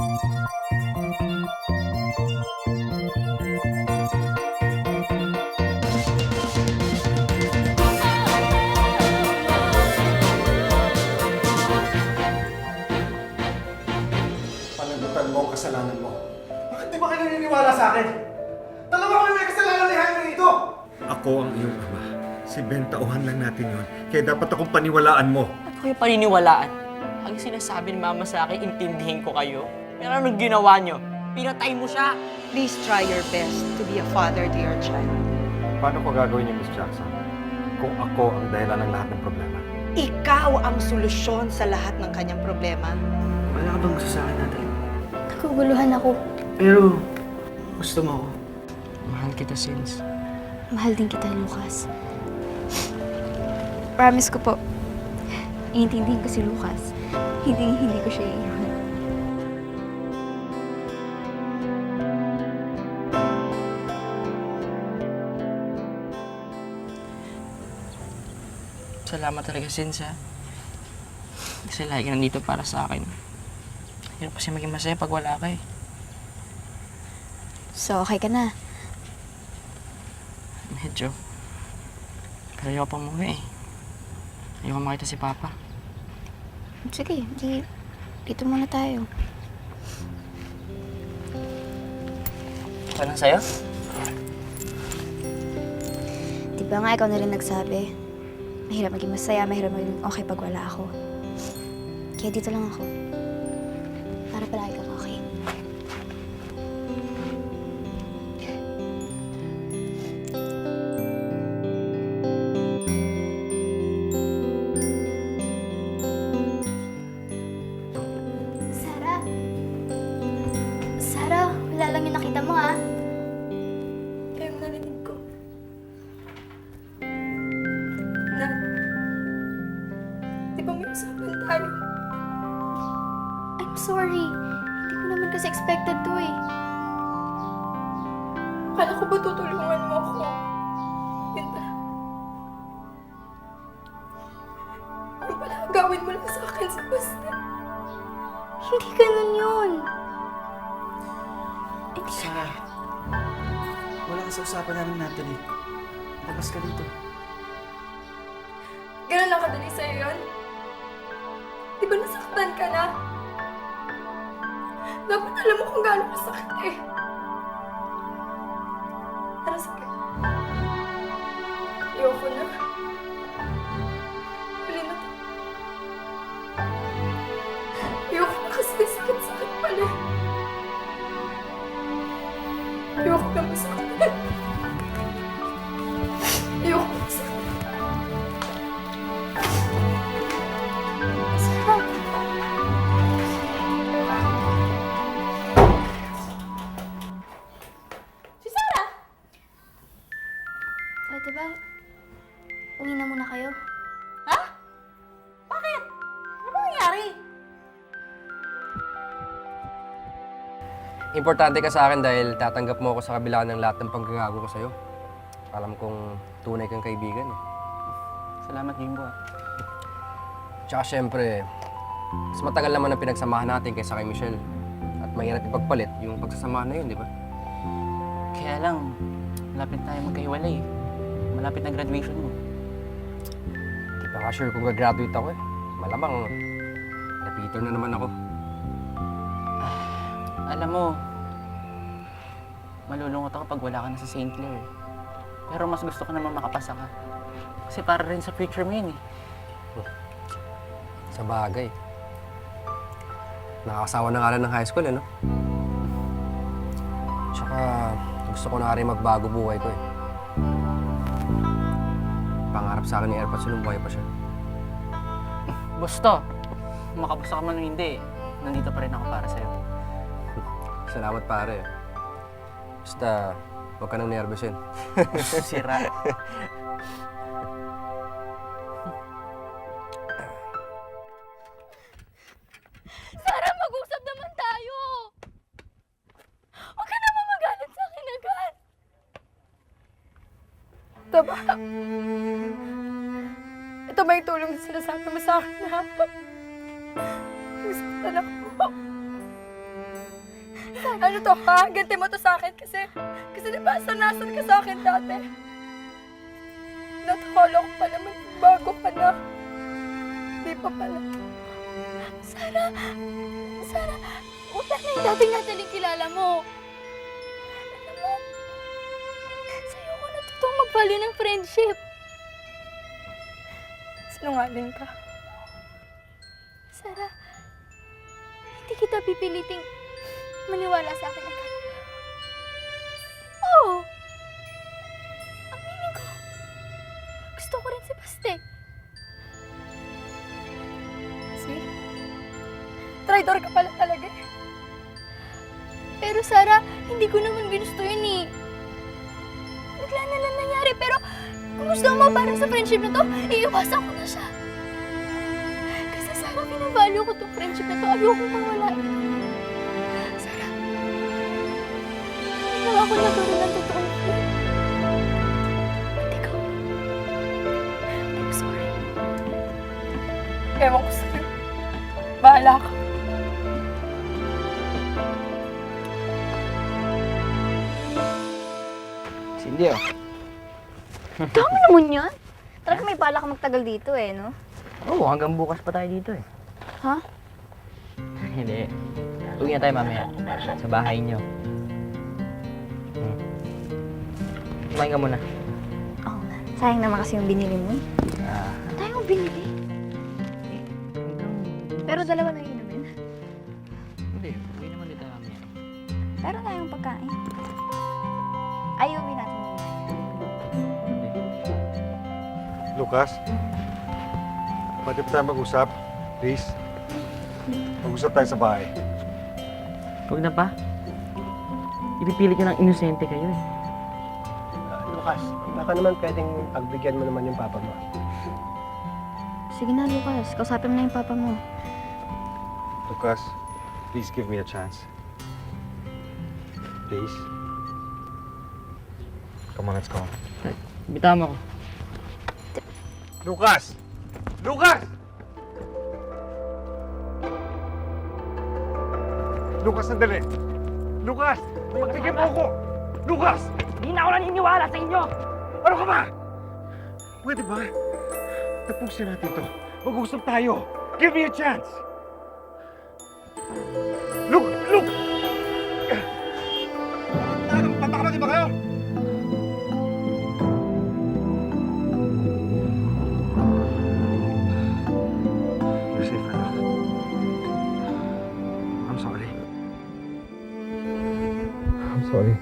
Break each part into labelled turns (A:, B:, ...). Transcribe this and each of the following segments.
A: Panagutan mo ang kasalanan mo. Bakit di ba kayo naniniwala sa akin? Dalawa kami may kasalanan ni Jaime dito! Ako ang iyong ama. Si Ben, tauhan lang natin yun. Kaya dapat akong paniwalaan mo.
B: At kayo paniniwalaan? Ang sinasabi ni Mama sa akin, intindihin ko kayo. Pero anong ginawa nyo? Pinatay mo siya!
C: Please try your best to be a father to your child.
A: Paano ko gagawin yung Miss Jackson? Kung ako ang dahilan ng lahat ng problema.
C: Ikaw ang solusyon sa lahat ng kanyang problema.
D: Wala ka bang gusto sa akin, Natalie?
E: Naguguluhan ako.
D: Pero, gusto mo ako.
B: Mahal kita, Sins.
E: Mahal din kita, Lucas. Promise ko po, iintindihin ko si Lucas. Hindi ko siya iiwan.
B: Salamat talaga, Sins, ha? Kasi lagi ka nandito para sa akin. Hirap kasi maging masaya pag wala ka, eh.
E: So, okay ka na?
B: Medyo. Pero ayoko pang umuwi, eh. Ayoko makita si Papa.
E: Sige, dito muna tayo.
B: Okay lang sa'yo?
E: Di ba nga ikaw na rin nagsabi? Mahirap maging masaya, mahirap maging okay pag wala ako. Kaya dito lang ako. Para palagi kang okay. Sarah? Sarah, wala lang yung nakita mo, ah.
F: Kaya yung narinig ko. Nat, di ba may usapan tayo?
E: I'm sorry. Hindi ko naman kasi expected to, eh.
F: Akala ko ba tutulungan mo ako? Yun pala. Yun pala, gawin mo lang sa akin sa basta.
E: Hindi ganun yun.
D: Sarah, wala ka sa usapan namin, Natalie. Labas ka dito.
F: Ganun lang kadali sa'yo yun? Di ba nasaktan ka na? Dapat alam mo kung gaano kasakit eh. Ano sige? Ayoko na. Huli na to. Ayoko na kasi sakit-sakit pala eh. Ayoko na masakit. Ayoko na masakit.
E: Sarah.
F: Si Sarah!
E: Pwede ba? Uwi na muna kayo.
F: Ha? Bakit? Ano ba nangyari?
G: Importante ka sa akin dahil tatanggap mo ako sa kabila ng lahat ng paggagago ko sa'yo. Alam kong tunay kang kaibigan eh.
D: Salamat, Jimbo.
G: Tsaka syempre, mas matagal naman ang pinagsamahan natin kaysa kay Michelle. At mahirap ipagpalit yung pagsasamahan na yun, di ba?
D: Kaya lang, malapit tayo magkahiwalay. Malapit na graduation mo.
G: Di pa nga sure kung gagraduate ako eh. Malamang, repeater na naman ako.
D: Alam mo, malulungkot ako pag wala ka na sa St. Clair. Pero mas gusto ko naman makapasa ka. Kasi para rin sa future mo yun eh.
G: Sa bagay. Nakakasawa na nga lang ng high school eh, no? Tsaka, gusto ko na rin magbago buhay ko eh. Pangarap sa akin ni Airpods nung buhay pa siya.
D: Gusto. Makabusta ka man o hindi, nandito pa rin ako para sa'yo.
G: Salamat pare. Basta, huwag ka nang nervousin.
D: Sira.
F: Sarah, mag-usap naman tayo! Huwag ka naman magalit sa akin agad! Ito ba? Ito ba yung tulong na sinasabi mo sa akin na? Masaktan ako. Ano to ha? Ganti mo to sa akin kasi di ba sanasan ka sa akin dati? Natakala ko pa naman bago ka na. Di pa pala.
E: Sarah, wala na yung dating natin kilala mo. Alam mo, sa'yo ko natutong mag-value ng friendship.
F: Sinungaling ka.
E: Sarah, hindi kita pipiliting maniwala sa akin agad. Oo. Aminin ko. Gusto ko rin si Baste.
F: See? Traitor ka pala talaga eh.
E: Pero Sarah, hindi ko naman ginusto yun eh. Bigla na lang nangyari, pero kung gusto mo para sa friendship na to, iiwasan ko na siya. Kasi Sarah, pinavalue ko tong friendship na to. Ayokong mawala. Sarah, hindi lang ako nagkaroon ng totoong friend. At ikaw, I'm sorry.
F: Ewan ko sa'yo. Bahala ka.
B: Cindy, oh.
E: Dami naman yan. Talaga may bala ka magtagal dito eh, no?
B: Oo, hanggang bukas pa tayo dito eh.
E: Ha?
B: Hindi. Uwi na tayo mamaya. Sa bahay niyo. Kumain ka muna.
E: Oo nga. Sayang naman kasi yung binili mo.
B: Ah,
E: Ano tayong binili? Pero dalawa na yun naman.
B: hindi. Uwi naman dito tayo mamaya.
E: Pero tayong pagkain. Ayuwi natin muna.
A: Lucas, pwede pa tayo mag-usap? Please? Mag-usap tayo sa bahay.
B: Huwag na pa. Ipipilit nyo ng inosente kayo eh.
G: Lucas, baka naman pwedeng pagbigyan mo naman yung papa mo.
E: Sige na, Lucas. Kausapin mo na yung papa mo.
A: Lucas, please give me a chance. Please? Come on, let's go.
B: Bitaw mo ako.
A: Lucas! Lucas! Lucas, sandali! Lucas! Makinig mo ako! Lucas!
B: Hindi na ako naniniwala sa inyo!
A: Ano ka ba? Pwede ba? Tapusin natin to. Mag-usap tayo. Give me a chance! Look! Look! Papakamati ba kayo? You're safe, anak. I'm sorry. I'm sorry.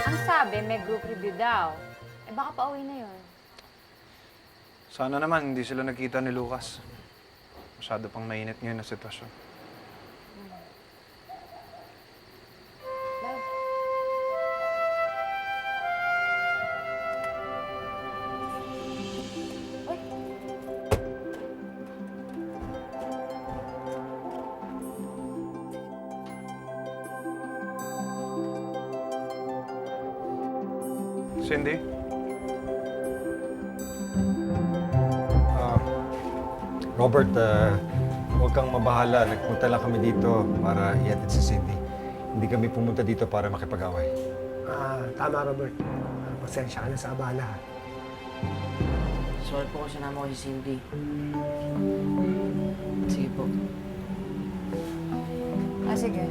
H: Ang sabi, may group review daw. Eh baka pauwi na yun.
I: Sana naman hindi sila nagkita ni Lucas. Masyado pang mainit ngayon na sitwasyon.
H: Love. Uy,
I: Cindy?
A: Robert, huwag kang mabahala. Nagpunta lang kami dito para ihatid si Cindy. Hindi kami pumunta dito para makipag-away.
G: Tama, Robert. Pasensya ka na sa abala.
B: Sorry po kung sinama ko si Cindy. Sige po.
H: sige.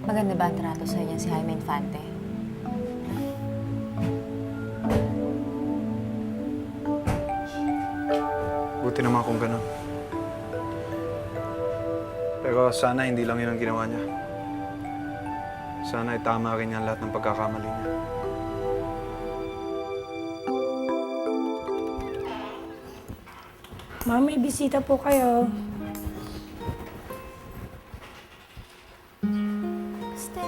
H: Maganda ba ang trato sa inyo si Jaime Infante?
I: Buti naman kung ganun. Pero sana hindi lang yun ang ginawa niya. Sana ay tama rin niya lahat ng pagkakamali niya.
F: Ma'am, may bisita po kayo.
E: Este.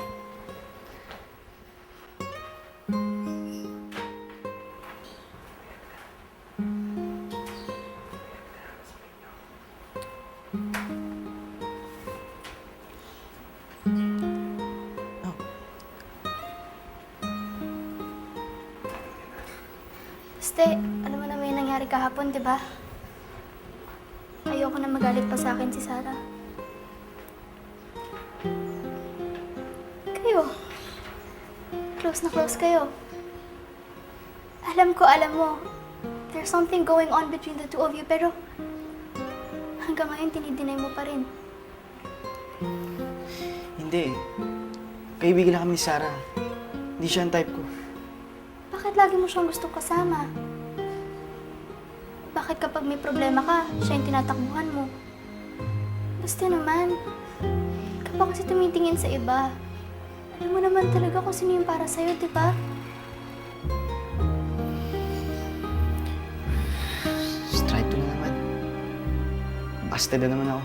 E: Este, alam mo na may nangyari kahapon, di ba? Ayoko na magalit pa sa akin si Sarah. Kayo. Close na close kayo. Alam ko, alam mo. There's something going on between the two of you, pero hanggang ngayon tinidinay mo pa rin.
B: Hindi. Kaibigan lang kami ni Sarah. Hindi siya ang type ko.
E: Bakit lagi mo siyang gustong kasama? Bakit kapag may problema ka, siya yung tinatakbuhan mo? Basta naman, kapag kasi tumitingin sa iba, alam mo naman talaga kung sino yung para sa'yo, di ba?
B: Strike to na naman. Busted na naman ako.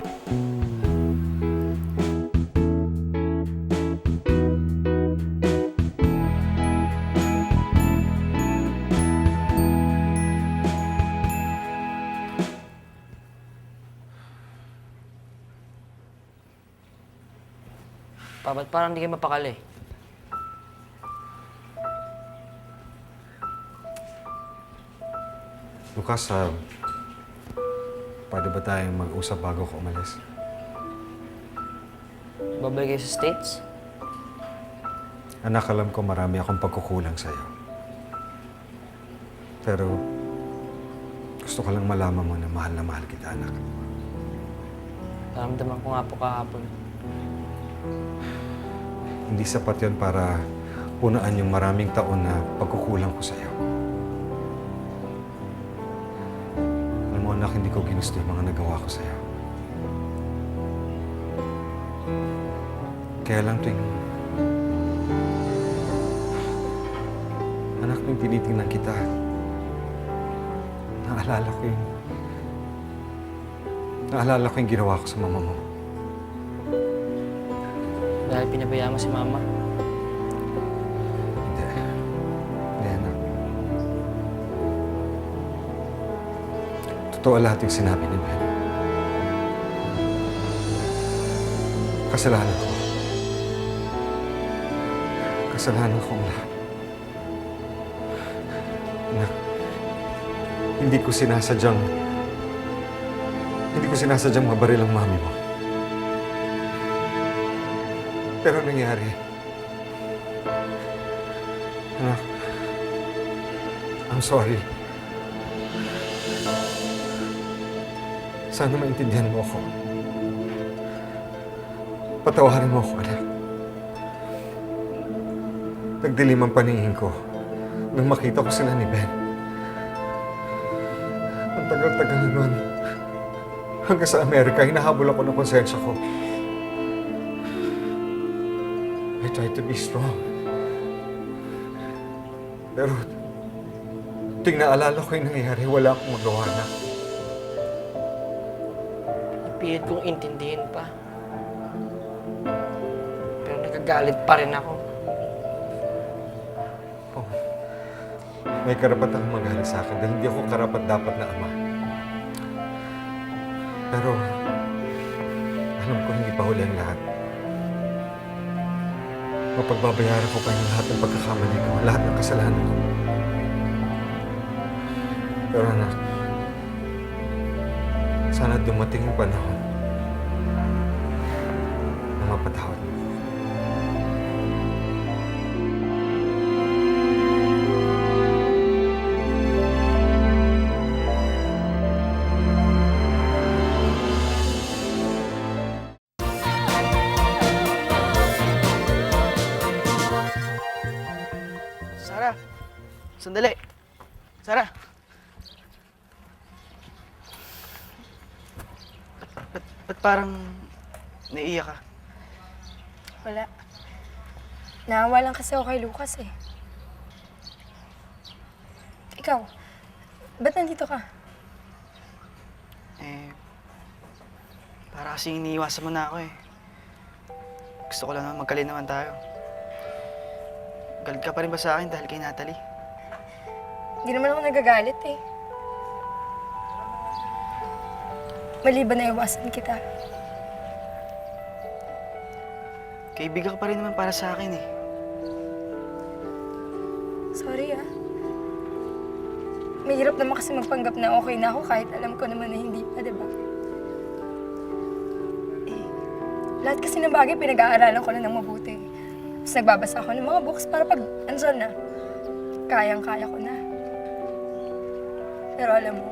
D: Pa, ba't parang hindi kayo mapakali?
I: Lucas, pwede ba tayong mag-usap bago ko umalis?
D: Babalik kayo sa States?
I: Anak, alam ko marami akong pagkukulang sa'yo. Pero gusto ko lang malaman mo na mahal kita, anak.
D: Naramdaman ko nga po kahapon.
I: Hindi sapat yon para punaan yung maraming taon na pagkukulang ko sa'yo. Alam mo, anak, hindi ko ginusto yung mga nagawa ko sa'yo. Kaya lang tuwing... Anak, tuwing tinitingnan kita, naalala ko yung ginawa ko sa mama mo.
D: Dahil pinabayaan mo si Mama.
I: Hindi, anak. Totoo lahat yung sinabi ni Ben. Kasalanan ko. Kasalanan ko ang lahat. Anak, hindi ko sinasadyang mabaril ang mami mo. Pero nangyari. Anak, I'm sorry. Sana maintindihan mo ako. Patawarin mo ako, anak. Nagdilim ang paningin ko nang makita ko sila ni Ben. Ang tagal-tagal na nun. Hanggang sa Amerika, hinahabol ako ng konsensya ko. I tried to be strong. Pero, tuwing naalala ko yung nangyayari, wala akong magawa na.
B: Napilit kong intindihin pa. Pero nagagalit pa rin ako.
I: Oh, may karapatan kang magalit sa akin dahil hindi ako karapat-dapat na ama. Pero, alam ko hindi pa huli ang lahat. Mapagbabayaran ko pa yung lahat ng pagkakamali ko, lahat ng kasalanan ko. Pero anak, sana dumating yung panahon na mapatawad mo.
B: Sarah! Sandali! Sarah! Ba't parang naiiyak ka?
F: Wala. Naawa lang kasi ako kay Lucas eh. Ikaw, ba't nandito ka?
B: Eh, para kasi iniiwasan mo na ako eh. Gusto ko lang naman magkalinawan tayo. Galit ka pa rin ba sa akin dahil kay Natalie?
F: Hindi naman ako nagagalit eh. Maliban na iwasan kita.
B: Kaibigan ka pa rin naman para sa akin eh.
F: Sorry ah. Mahirap naman kasi magpanggap na okay na ako kahit alam ko naman na hindi pa, di ba? Eh, lahat kasi ng bagay pinag-aaralan ko na ng mabuti. Tapos nagbabasa ako ng mga books para pag andyan na, kayang-kaya ko na. Pero alam mo,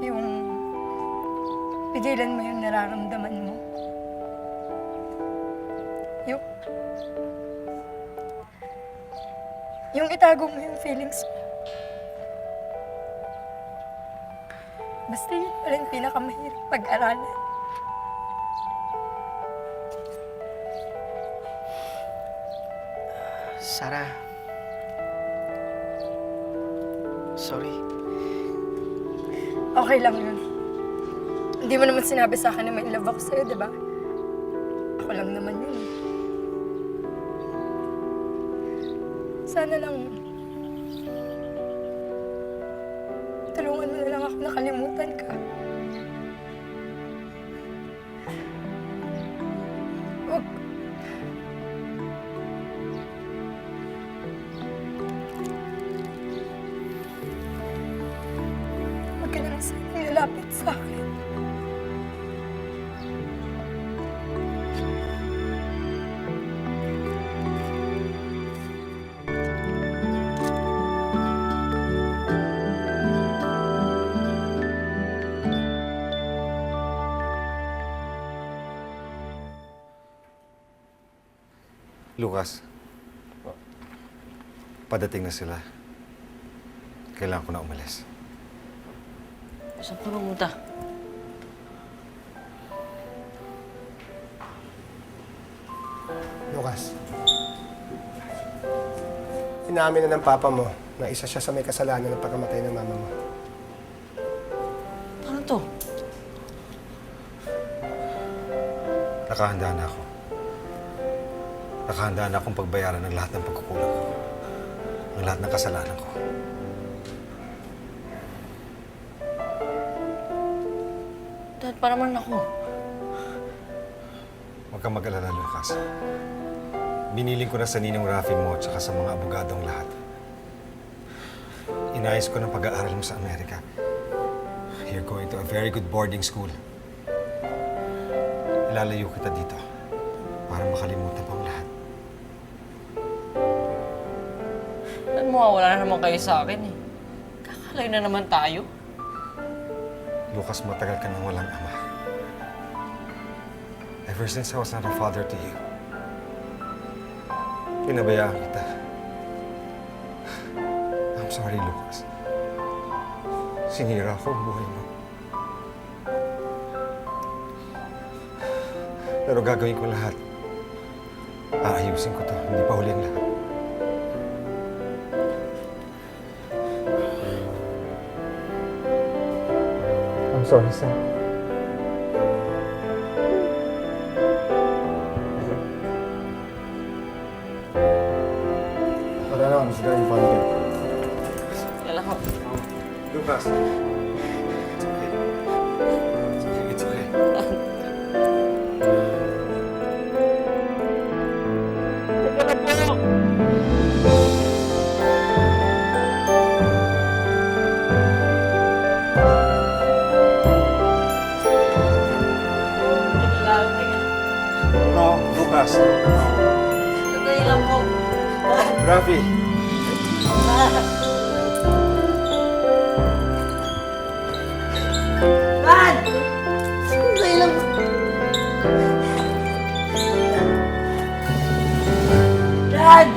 F: yung pigilan mo yung nararamdaman mo. Yung itago mo yung feelings mo. Basta yun pa rin pinakamahirap pag-aralan.
B: Sarah. Sorry.
F: Okay lang yun. Hindi mo naman sinabi sa akin na may love ako sa'yo, di ba? Ako lang naman yun eh. Sana lang tulungan mo na lang ako nakalimutan ka. Huwag. Huwag ka na lang sana nilapit sa akin.
A: Lucas, padating na sila. Kailangan ko na umalis.
B: Saan ka pumunta?
J: Lucas, inamin na ng papa mo na isa siya sa may kasalanan ng pagkamatay ng mama mo.
B: Paano to?
A: Nakahanda na ako. Nakahanda na akong pagbayaran ng lahat ng pagkukulang ko. Ng lahat ng kasalanan ko.
B: Dad, pa naman ako.
A: Huwag kang mag-alala, Lucas. Biniling ko na sa ninong Rafi mo at saka sa mga abogadong lahat. Inayos ko ng pag-aaral mo sa Amerika. You're going to a very good boarding school. Ilalayo kita dito para makalimutan pa ang lahat.
B: Dad, mawawala na naman kayo sa akin eh. Kakalayo na naman tayo.
A: Lucas, matagal ka nang walang ama. Ever since I was not a father to you, pinabayaan kita. I'm sorry, Lucas. Sinira ko ang buhay mo. Pero gagawin ko lahat. Aayusin ko to. Hindi pa huli ang lahat. I'm sorry, son.
J: Wala na, I'm very fond of you.
B: Kailan ko.
A: Lucas. It's okay. It's okay. No, Lucas.
B: Sandali lang po.
A: Rafi.
B: Dad! Sandali lang po. Dad!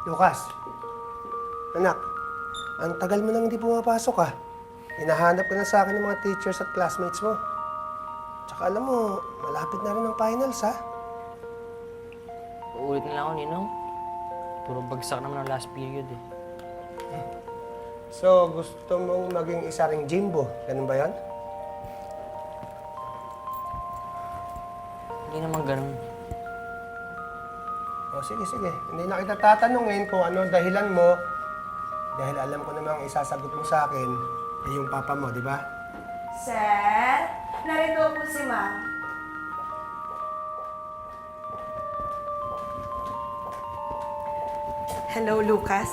J: Lucas, anak, ang tagal mo nang hindi pumapasok ah. Hinahanap ka na sa akin ng mga teachers at classmates mo. Tsaka alam mo, malapit na rin ang finals ha.
B: Uulit na lang ako, Ninong. Puro bagsak naman ang last period eh.
J: So, gusto mong maging isa ring Jimbo, ganun ba yan?
B: Hindi naman ganun.
J: O sige, sige. Hindi na kita tatanungin kung ano dahilan mo. Dahil alam ko namang isasagot mo sa akin, eh yung papa mo, di ba?
C: Sir, narito po si Ma'am. Hello, Lucas.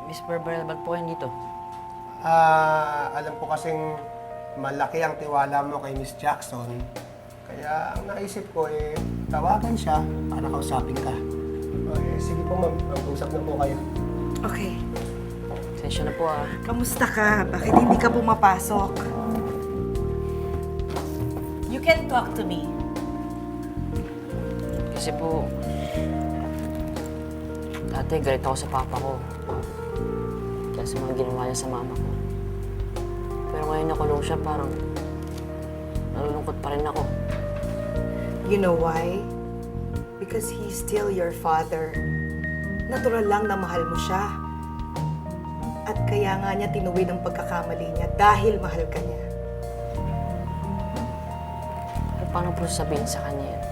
B: Miss Barbara, ba't po kayo dito?
J: Alam ko kasing malaki ang tiwala mo kay Miss Jackson. Kaya ang naisip ko eh, tawagan siya para kausapin ka. Okay, sige po ma'am, mag-usap na po kayo.
C: Okay.
B: Sensya na po ah.
C: Kamusta ka? Bakit hindi ka pumapasok? You can talk to me.
B: Kasi po, dati galit ako sa papa ko. Kaya sa mga ginawa niya sa mama ko. Pero ngayon nakulong siya, parang nalulungkot pa rin ako.
C: You know why? Because he's still your father. Natural lang na mahal mo siya. At kaya nga niya tinuwid ang pagkakamali niya dahil mahal ka niya.
B: Pero paano po sasabihin sa kanya yan?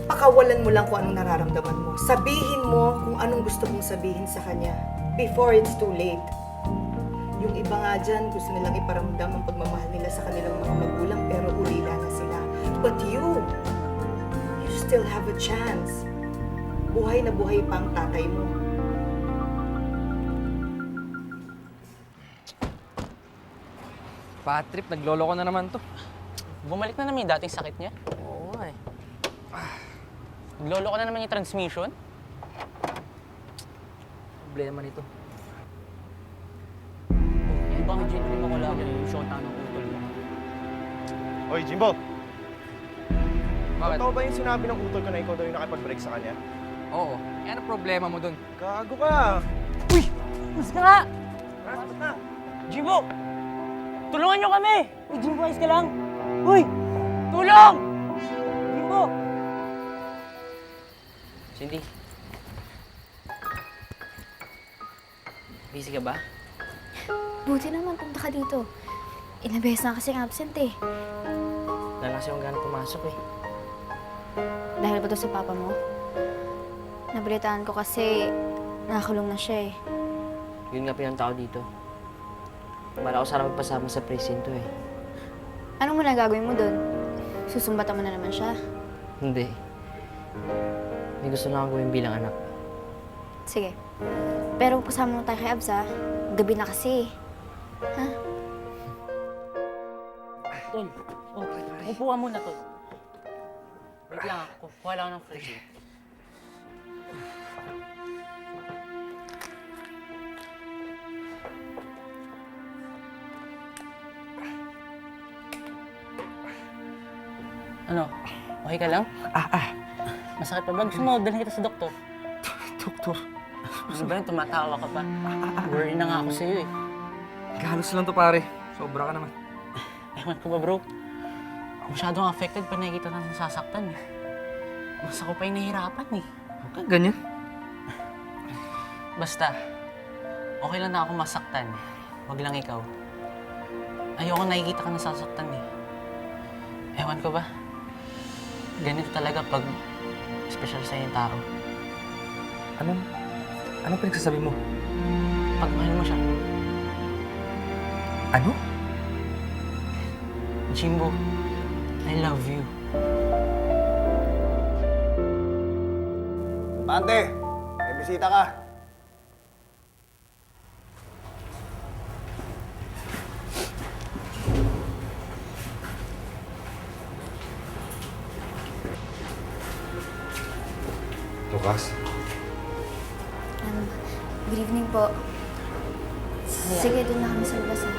C: Pakawalan mo lang kung anong nararamdaman mo. Sabihin mo kung anong gusto mong sabihin sa kanya before it's too late. Yung iba nga dyan, gusto nilang iparamdam ang pagmamahal nila sa kanilang mga magulang pero ulila na sila. But you still have a chance. Buhay na buhay pa ang tatay mo.
G: Patrip, naglolo ko na naman to.
D: Bumalik na naman yung dating sakit niya.
B: Oo nga eh.
D: Naglolo ko na naman yung transmission.
B: Problema nito.
D: Yung bang gentleman mo ko lang yung shota ng utol mo.
I: Oy, Jimbo!
G: Bakit?
I: Totoo ba yung sinabi ng utol ko na ikaw daw yung nakipag-break sa kanya?
G: Oo. Eh, ano problema mo dun?
I: Gago ka!
D: Mas ka nga! Jimbo! Tulungan nyo kami! Uy, Jimbo, ayos ka lang! Uy! Tulong! Jimbo!
B: Cindy. Busy ka ba?
E: Buti naman punta ka dito. Ilang beses na kasing absent eh.
B: Wala kasi yung gana pumasok eh.
E: Dahil ba to sa papa mo? Nabalitaan ko kasi nakakulong na siya eh.
B: Yun nga pinantao dito. Bala ko sana magpasama sa presinto eh.
E: Anong muna gagawin mo doon? Susumbatan mo na naman siya?
B: Hindi. May gusto lang akong gawin bilang anak.
E: Sige. Pero kasama mo tayo kay Abs ha. Gabi na kasi. Ha?
D: Tol, upo ka muna, Tol. Wait lang ako. Kuha lang ako ng fresh. Ano? Okay ka lang? Masakit pa ba? Gusto mo, dalhin kita sa doktor.
G: Doktor,
D: Ano ba yun? Tumatawa ka pa. Worry na nga ako sa'yo eh.
G: galos lang to pare. Sobra ka naman.
D: Ewan ko ba, bro? Masyadong affected pa nakikita na nasasaktan eh. Mas ako pa yung nahihirapan eh.
G: Huwag kang ganyan.
D: Basta, okay lang na ako masaktan. Huwag lang ikaw. Ayoko nakikita ka nasasaktan eh. Ewan ko ba? Ganito talaga pag special sa yung tao.
G: Anong pinagsasabi mo?
D: Pag mahal mo siya.
G: Ano?
D: Jimbo, I love you.
J: Tante, may bisita ka.
A: Lucas?
E: Good evening po. Sige, doon na kami sa labas ha.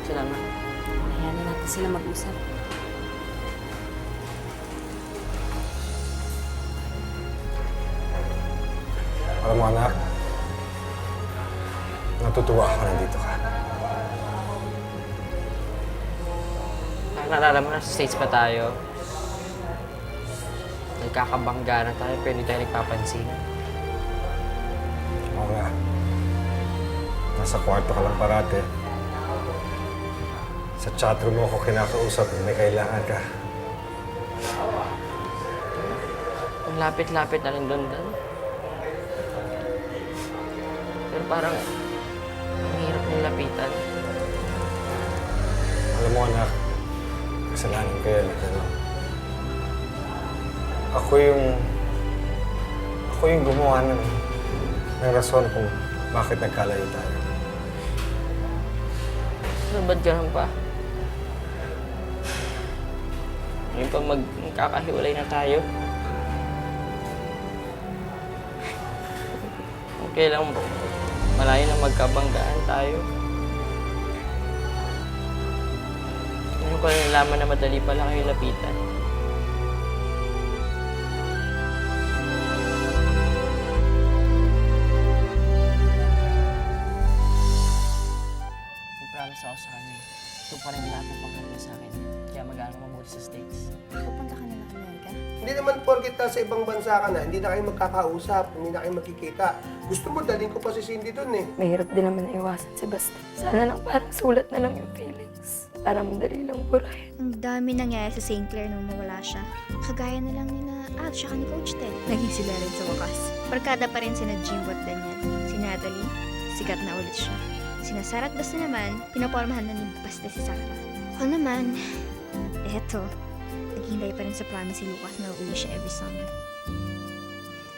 B: Salamat.
E: Hayaan na natin sila mag-usap.
I: Alam mo, anak, natutuwa ako nandito ka.
B: Naalala mo na sa States pa tayo. Nagkakabangga na tayo pero hindi tayo nagpapansin.
I: Oo nga. Nasa kwarto ka lang parate. Sa chatroom mo ako kinakausap kung may kailangan ka.
B: Ang lapit-lapit na rin doon. Pero parang ang hirap ng lapitan.
I: Alam mo, anak, kasalanan ko yan. Pero ako yung gumawa ng rason kung bakit nagkalayo tayo.
B: Ano ba't ganun pa? Ngayon pa magkakahiwalay na tayo. Okay lang bro. Malayo na magkabanggaan tayo. Ngayon ko lang nalaman na madali pala kayo lapitan. Promise ako sa kanya. Ito pa rin lahat ng pangalan niya sa akin. Kaya mag-aaral mabuti sa States.
E: Pupunta ka na ng Amerika?
J: Hindi naman porkit nasa ibang bansa ka na, hindi na kayo magkakausap, hindi na kayo magkikita. Gusto mo, dalhin ko pa si Cindy dun eh.
F: Mahirap din naman na iwasan si Basti. Sana lang parang sulat na lang yung feelings. Para madali lang burahin.
E: Ang dami nangyari sa St. Clair nung nawala siya. Kagaya na lang nila Al, siya ni Coach Ted. Naging sila rin sa wakas. Barkada pa rin sina Jimbo at Daniel. Si Natalie, sikat na ulit siya. Sina Sarah at Basta naman, pinapormahan na ni Basta si Sarah. Ako naman, eto, naghihintay pa rin sa promise si Lucas na uuwi siya every summer.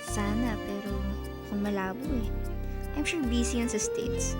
E: Sana, pero kung malabo eh. I'm sure busy yan sa States.